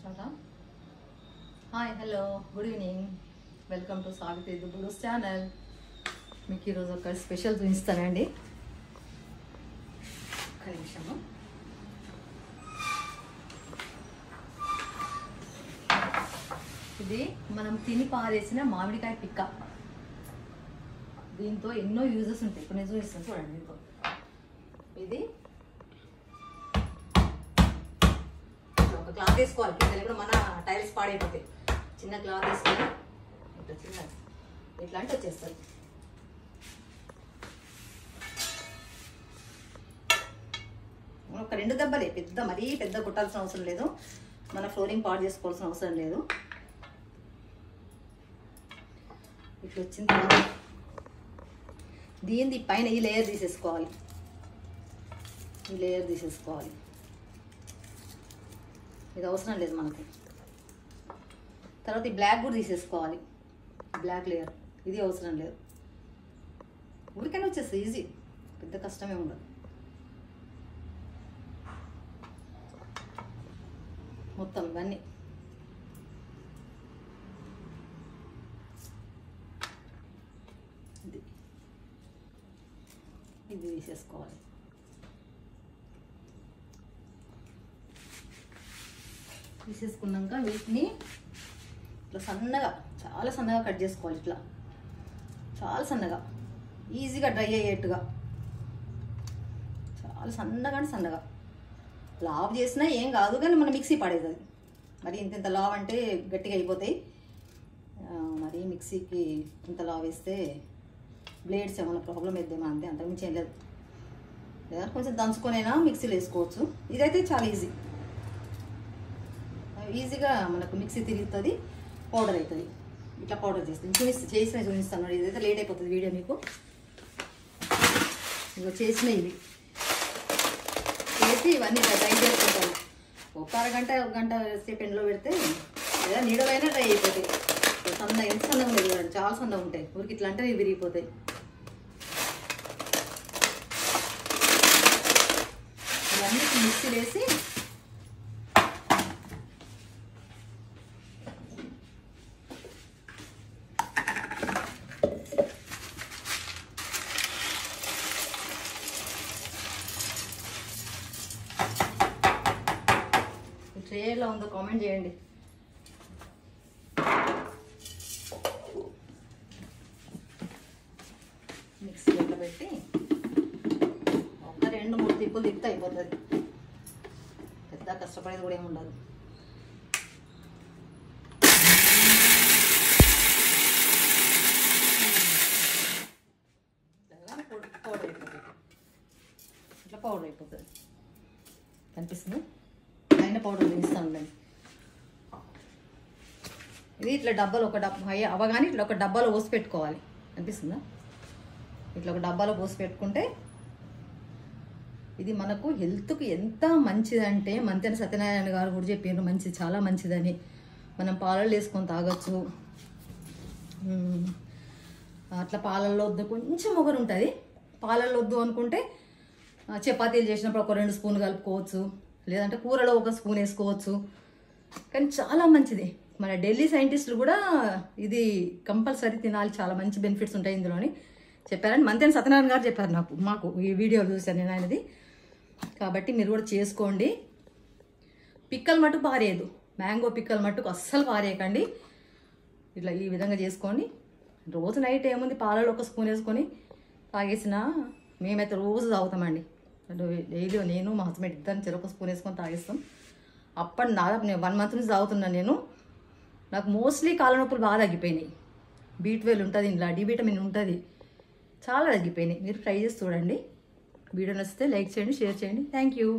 చాలా hi hello good evening welcome to Savitri దుబ్బులూస్ channel. మీకు ఈరోజు ఒక స్పెషల్ చూపిస్తానండి. ఒక్క నిమిషము. ఇది మనం తిని పారేసిన మామిడికాయ పిక్క. దీంతో ఎన్నో యూజెస్ ఉంటాయి. ఇప్పుడు నేను చూపిస్తాను చూడండి. దీంతో ఇది ఒక క్లాత్ వేసుకోవాలి. ఇప్పుడు మన టైల్స్ పాడైపోతాయి. చిన్న క్లాత్ వేసుకొని ఇట్లా చిన్న ఇట్లాంటి వచ్చేస్తుంది. ఒక 2 దెబ్బలే, మరీ పెద్ద కుట్టాల్సిన అవసరం లేదు. మన ఫ్లోరింగ్ పాడు చేసుకోవాల్సిన అవసరం లేదు. ఇట్లా వచ్చిన తర్వాత దీని పైన ఈ లేయర్ తీసేసుకోవాలి. ఇది అవసరం లేదు మనకు. తర్వాత ఈ బ్లాక్ కూడా తీసేసుకోవాలి. బ్లాక్ లేయర్ ఇది అవసరం లేదు. ఊరికైనా వచ్చేస్తుంది, ఈజీ, పెద్ద కష్టమే ఉండదు. మొత్తం ఇవన్నీ ఇది తీసేసుకోవాలి. తీసేసుకున్నాక వీటిని ఇట్లా సన్నగా, చాలా సన్నగా కట్ చేసుకోవాలి. ఇట్లా చాలా సన్నగా, ఈజీగా డ్రై అయ్యేట్టుగా, చాలా సన్నగా లావ్ చేసినా ఏం కాదు, కానీ మన మిక్సీ పడేది. మరి ఇంత లావ్ అంటే గట్టిగా అయిపోతాయి. మరి మిక్సీకి ఇంత లావ్ వేస్తే బ్లేడ్స్ ఏమైనా ప్రాబ్లం అయిద్దేమో, అంతే, అంతకుమించి ఏం లేదు. లేదా కొంచెం దంచుకొనైనా మిక్సీలో వేసుకోవచ్చు. ఇదైతే చాలా ఈజీగా మనకు మిక్సీ తిరుగుతుంది, పౌడర్ అవుతుంది. ఇట్లా పౌడర్ చేస్తుంది. చూపిస్తాను. ఇదైతే లేట్ అయిపోతుంది వీడియో మీకు. ఇవి చేసిన ఇవి చేసి ఇవన్నీ డ్రై చేసుకుంటాను. ఒక అరగంట, 1 గంట సేపు ఎండలో పెడితే లేదా నీడవైనా డ్రై అయిపోతాయి. ఎంత సన్నగా ఉండేది చూడండి, చాలా సన్నగా ఉంటాయి. ఊరికి ఇట్లా అంటే ఇవి విరిగిపోతాయి. ఇవన్నీ మిక్సీ వేసి ట్రే ఎలా ఉందో కామెంట్ చేయండి. మిక్సీ ఎట్లా పెట్టి ఒక 2-3 తిప్పులు తిప్పితే అయిపోతుంది. పెద్ద కష్టపడేది కూడా ఏమి ఉండదు. ఇట్లా పౌడర్ అయిపోతుంది. కనిపిస్తుంది. పైన పౌడర్ వేస్తాను. ఇది ఇట్లా డబ్బాలో అవగానే ఇట్లా ఒక డబ్బాలో పోసి పెట్టుకోవాలి. అనిపిస్తుందా? ఇట్లా ఒక డబ్బాలో పోసి పెట్టుకుంటే ఇది మనకు హెల్త్కి ఎంత మంచిదంటే, మంతెన సత్యనారాయణ గారు కూడా చెప్పారు మంచిది, చాలా మంచిదని. మనం పాలల్లో వేసుకొని తాగొచ్చు. అట్లా పాలల్లో వద్దు, కొంచెం మొగరు ఉంటుంది. పాలల్లో వద్దు అనుకుంటే చపాతీలు చేసినప్పుడు ఒక 2 స్పూన్లు కలుపుకోవచ్చు. లేదంటే కూరలో 1 స్పూన్ వేసుకోవచ్చు. కానీ చాలా మంచిది. మన ఢిల్లీ సైంటిస్టులు కూడా ఇది కంపల్సరీ తినాలి, చాలా మంచి బెనిఫిట్స్ ఉంటాయి ఇందులోని చెప్పారని మంతెన సత్యనారాయణ గారు చెప్పారు మాకు ఈ వీడియోలు చూశాను నేను ఆయనది. కాబట్టి మీరు కూడా చేసుకోండి. పిక్కలు మట్టుకు పారేయదు. మ్యాంగో పిక్కలు మట్టుకు అస్సలు పారేయకండి. ఇట్లా ఈ విధంగా చేసుకోండి. రోజు నైట్ ఏముంది, పాలలో 1 స్పూన్ వేసుకొని తాగేసినా మేమైతే రోజు తాగుతామండి. డైలీ నేను మా హస్బెండ్ ఇద్దరు 1 స్పూన్ వేసుకొని తాగిస్తాం. అప్పటి దాదాపు నేను 1 మంత్ నుంచి తాగుతున్నాను నేను. నాకు మోస్ట్లీ కాళ్ళ నొప్పులు బాగా తగ్గిపోయినాయి. B12 ఉంటుంది, ఇంట్లో డి విటమిన్ ఉంటుంది, చాలా తగ్గిపోయినాయి. మీరు ట్రై చేసి చూడండి. వీడియో నచ్చితే లైక్ చేయండి, షేర్ చేయండి. Thank you.